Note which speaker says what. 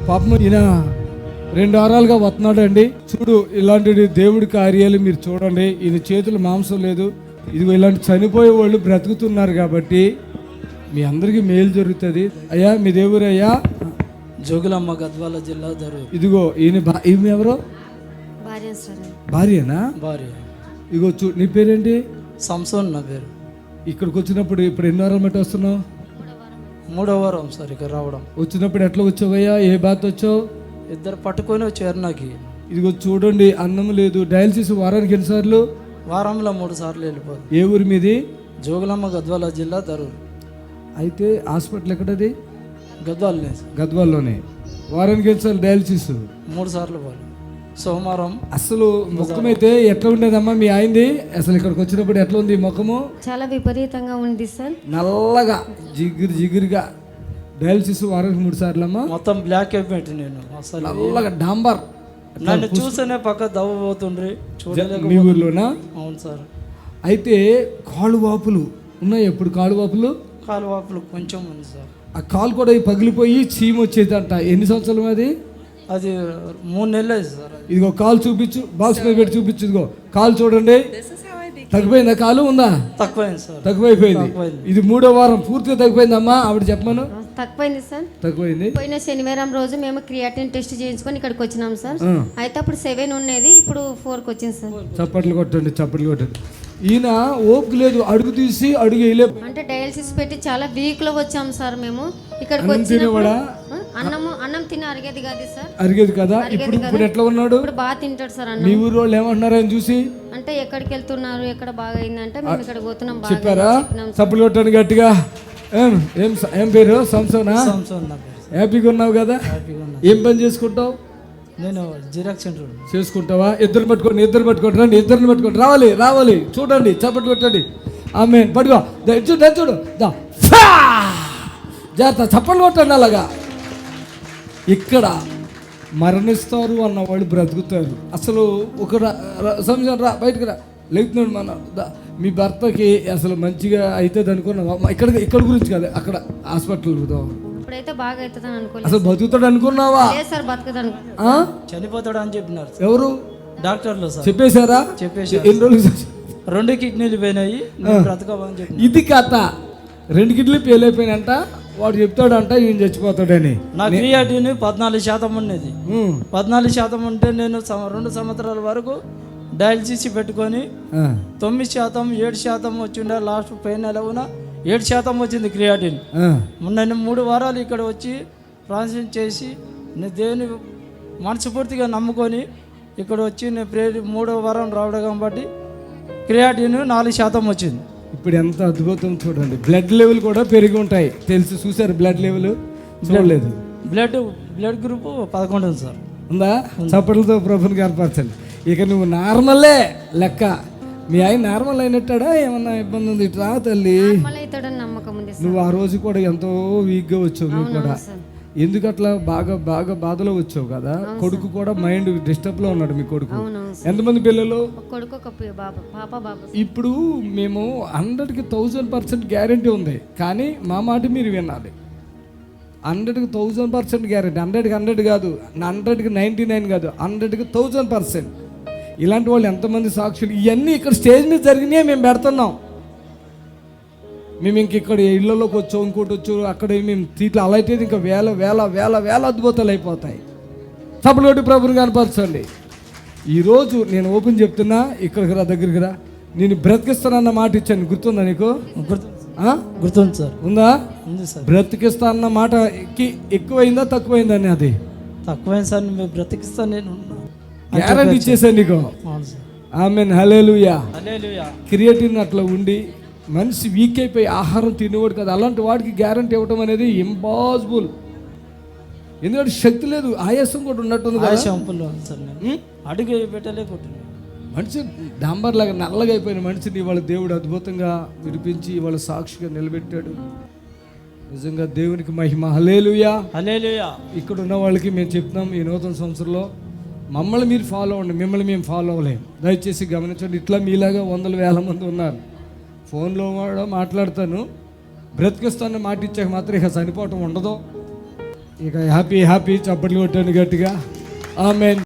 Speaker 1: పాపం ఈయన 2 వారాలుగా వస్తున్నాడు అండి. చూడు, ఇలాంటి దేవుడి కార్యాలు మీరు చూడండి. ఈయన చేతులు మాంసం లేదు. ఇదిగో ఇలాంటి చనిపోయే వాళ్ళు బ్రతుకుతున్నారు కాబట్టి మీ అందరికీ మేలు జరుగుతుంది. అయ్యా మీ దేవుడు అయ్యా
Speaker 2: జోగులమ్మ, గద్వాల జిల్లా దరూర్.
Speaker 1: ఇదిగో ఈమె ఎవరో భార్యనా?
Speaker 2: భార్య.
Speaker 1: ఇగో నీ పేరేంటి?
Speaker 2: సంసోన్ నా పేరు.
Speaker 1: ఇక్కడికి వచ్చినప్పుడు ఇప్పుడు ఎన్ని వారాలు బట్టి వస్తున్నావు?
Speaker 2: 3వ వారం సార్ ఇక్కడ రావడం.
Speaker 1: వచ్చినప్పుడు ఎట్లా వచ్చావయ్యా? ఏ బాధ వచ్చావు?
Speaker 2: ఇద్దరు పట్టుకొని వచ్చారు నాకు.
Speaker 1: ఇదిగో చూడండి, అన్నం లేదు. డయాలసిస్ వారానికి ఎన్నిసార్లు?
Speaker 2: వారంలో 3 సార్లు వెళ్ళిపోదు.
Speaker 1: ఏ ఊరి మీది?
Speaker 2: జోగులమ్మ, గద్వాల జిల్లా దరూర్.
Speaker 1: అయితే హాస్పిటల్ ఎక్కడది?
Speaker 2: గద్వాలనే.
Speaker 1: గద్వాల్లోనే. వారానికి ఎన్నిసార్లు డయాలసిస్?
Speaker 2: 3 సార్లు పోవాలి. సోమవారం.
Speaker 1: అసలు ముఖం అయితే ఎట్లా ఉండేదమ్మా మీ ఆయనది? అసలు ఇక్కడికి వచ్చినప్పుడు ఎట్లా ఉంది ముఖము?
Speaker 3: చాలా విపరీతంగా ఉంది సార్.
Speaker 1: నల్లగా జిగురుగా. డయాలసిస్ వారానికి 3 సార్లు అమ్మా.
Speaker 2: మొత్తం బ్లాక్ అయిపోయింది. నేను అసలు
Speaker 1: నల్లగా డాంబర్.
Speaker 2: నన్ను చూస్తేనే పక్క దవ్వబోతుండ్రి. చూడలేక.
Speaker 1: మీ ఊర్లోనా?
Speaker 2: అవును సార్.
Speaker 1: అయితే కాలు వాపులు ఉన్నాయి. ఎప్పుడు కాలు వాపులు?
Speaker 2: కాలు వాపులు కొంచెం ఉంది సార్.
Speaker 1: ఆ కాలు కూడా పగిలిపోయి చీమ వచ్చేదంట. ఎన్ని సంవత్సరాలు అది?
Speaker 2: అది 3 నెలలు సార్.
Speaker 1: ఇదిగో కాలు చూపించు, బాక్స్ మీద పెట్టి చూపించు. ఇదిగో కాలు చూడండి. తగ్గిపోయిందా? కాలు ఉందా?
Speaker 2: తక్కువైంది సార్.
Speaker 1: తక్కువైపోయింది. ఇది 3వ వారం పూర్తిగా తగ్గిపోయిందమ్మా. ఆవిడ చెప్పమను.
Speaker 3: తక్కువైంది సార్.
Speaker 1: తక్కువైంది.
Speaker 3: పోయిన శనివారం రోజు మేము క్రియాటిన్ టెస్ట్ చేయించుకొని ఇక్కడికి వచ్చినాం సార్. అయితే అప్పుడు 7 ఉండేది, ఇప్పుడు 4కి వచ్చింది సార్.
Speaker 1: చప్పట్లు కొట్టండి. ఈయన ఓపిక లేదు. అడుగు తీసి అడుగు వేయలే.
Speaker 3: అంటే డయాలసిస్ పెట్టి చాలా వీక్ లో వచ్చాం సార్. మేము ఇక్కడికి వచ్చినప్పుడు అన్నం తిని అరిగేది కాదు సార్.
Speaker 1: అరిగేది కదా. ఇప్పుడు ఎట్లా ఉన్నాడు?
Speaker 3: ఇప్పుడు బాగా తింటాడు సార్ అన్నం.
Speaker 1: మీ ఊరు వాళ్ళు ఏమంటున్నారు ఆయన చూసి?
Speaker 3: అంటే ఎక్కడికి వెళ్తున్నారు, ఎక్కడ బాగా అయిందంటే మేము ఇక్కడికి పోతున్నాం.
Speaker 1: చెప్పారా? చప్పట్లు కొట్టండి గట్టిగా. ఏం పేరు? సంసోనా?
Speaker 2: సంసోన్ నా పేరు.
Speaker 1: హ్యాపీగా ఉన్నావు కదా? ఏం పని చేసుకుంటావు?
Speaker 2: నేను జిరాక్స్ సెంటర్
Speaker 1: చేసుకుంటావా? ఇద్దరు పట్టుకోండి రండి. ఇద్దరిని పట్టుకోండి. రావాలి. చూడండి, చప్పట్లు కొట్టండి. ఆమె పట్టుకో. చూడు జాగ్రత్త. చప్పట్లు కొట్టండి. అలాగా ఇక్కడ మరణిస్తారు అన్న వాళ్ళు బ్రతుకుతారు. అసలు ఒక సంవత్సరం బయటకు రా లేకుతున్నాడు. మన మీ భర్తకి అసలు మంచిగా అవుతుంది అనుకున్నావా? ఇక్కడ గురించి కాదు, అక్కడ హాస్పిటల్
Speaker 3: ఇప్పుడైతే బాగా అవుతుందని అనుకోలేదు.
Speaker 1: అసలు బతుకుతాడు అనుకున్నావా?
Speaker 3: సార్ బతుకుతాడు.
Speaker 2: చనిపోతాడు అని చెప్పినారు.
Speaker 1: ఎవరు?
Speaker 2: డాక్టర్లు సార్.
Speaker 1: చెప్పేశారా? ఎన్ని రోజులు?
Speaker 2: 2 కిడ్నీలు పోయినాయి, బ్రతకవని చెప్పి.
Speaker 1: ఇది కథ. 2 కిడ్నీలు ఫెయిల్ అయిపోయినంట. వాడు చెప్తాడంట ఈయన చచ్చిపోతాడని.
Speaker 2: నా క్రియాటిన్ 14% ఉండేది. 14% ఉంటే నేను 2 సంవత్సరాల వరకు డయాలసిస్ పెట్టుకొని 9%, 7% వచ్చిండే. లాస్ట్ పైన నెలవున 7% వచ్చింది క్రియాటిన్. నేను 3 వారాలు ఇక్కడ వచ్చి ట్రాన్స్ఫర్ చేసి నేను దేవుని మనస్ఫూర్తిగా నమ్ముకొని ఇక్కడ వచ్చి నేను 3వ వారం రావడం కాబట్టి క్రియాటిన్ 4% వచ్చింది.
Speaker 1: ఇప్పుడు ఎంత అద్భుతం చూడండి. బ్లడ్ లెవెల్ కూడా పెరిగి ఉంటాయి తెలుసు. చూసారు బ్లడ్ లెవెల్? చూడలేదు.
Speaker 2: బ్లడ్ గ్రూప్ 11 ఉంది సార్.
Speaker 1: ఉందా? చప్పట్లతో ప్రభుని కనపరచండి. ఇక నువ్వు నార్మలే లెక్క. మీ ఆయన నార్మల్ అయినట్టాడా? ఏమన్నా ఇబ్బంది ఉంది? ఇట్లా తల్లి. నువ్వు ఆ రోజు కూడా ఎంతో వీక్గా వచ్చావు. నువ్వు కూడా ఎందుకు అట్లా బాగా బాధలో వచ్చావు కదా. కొడుకు కూడా మైండ్ డిస్టర్బ్ లో ఉన్నాడు. మీ కొడుకు ఎంతమంది పిల్లలు? ఇప్పుడు మేము 100కి 1000% గ్యారంటీ ఉంది. కానీ మా మాట మీరు వినాలి. 100కి 1000% గ్యారంటీ. 100కి 100 కాదు, 100కి 99 కాదు, 100కి 1000%. ఇలాంటి వాళ్ళు ఎంతమంది సాక్షులు. ఇవన్నీ ఇక్కడ స్టేజ్ మీద జరిగినాయి. మేము పెడుతున్నాం. మేము ఇక్కడ ఇళ్లలోకి వచ్చాం, ఇంకోటి వచ్చాం, అక్కడ మేము సీట్లు అలా అయితే ఇంకా వేల అద్భుతాలు అయిపోతాయి. సభలు కొట్టి ప్రభుని కనపరచండి. ఈరోజు నేను ఓపెన్ చెప్తున్నా. ఇక్కడికి రా, దగ్గరికి రా. నేను బ్రతికిస్తానన్న మాట ఇచ్చాను. గుర్తుందా నీకు?
Speaker 2: గుర్తుంది సార్.
Speaker 1: ఉందా?
Speaker 2: ఉంది సార్.
Speaker 1: బ్రతికిస్తానన్న మాట ఎక్కువైందా తక్కువైందని? అది
Speaker 2: తక్కువైంది సార్. మేము బ్రతికిస్తాను, నేను
Speaker 1: గ్యారంటీ ఇచ్చేసాను నీకు. ఆమేన్. హల్లెలూయా. క్రియేటిన్ అట్లా ఉండి మనిషి వీక్ అయిపోయి ఆహారం తినేవాడు కదా. అలాంటి వాడికి గ్యారంటీ ఇవ్వటం అనేది ఇంపాసిబుల్. ఎందుకంటే శక్తి లేదు. ఆయాసం కూడా ఉన్నట్టుంది.
Speaker 2: అడుగు పెట్టలే
Speaker 1: మనిషి డాంబర్ లాగా నల్లగా అయిపోయిన మనిషిని వాళ్ళ దేవుడు అద్భుతంగా విడిపించి వాళ్ళ సాక్షిగా నిలబెట్టాడు. నిజంగా దేవునికి మహిమ. హల్లెలూయా. ఇక్కడ ఉన్న వాళ్ళకి మేము చెప్తున్నాం, ఈ నూతన సంవత్సరంలో మమ్మల్ని మీరు ఫాలో అవ్వండి. మిమ్మల్ని మేము ఫాలో అవ్వలేము. దయచేసి గమనించండి. ఇట్లా మీలాగా 100,000 మంది ఉన్నారు. ఫోన్లో మాట్లాడతాను. బ్రతికిస్తాను మాట ఇచ్చాక మాత్రం ఇక చనిపోవటం ఉండదు. ఇక హ్యాపీ హ్యాపీ చప్పట్లు కొట్టండి గట్టిగా. ఆమేన్.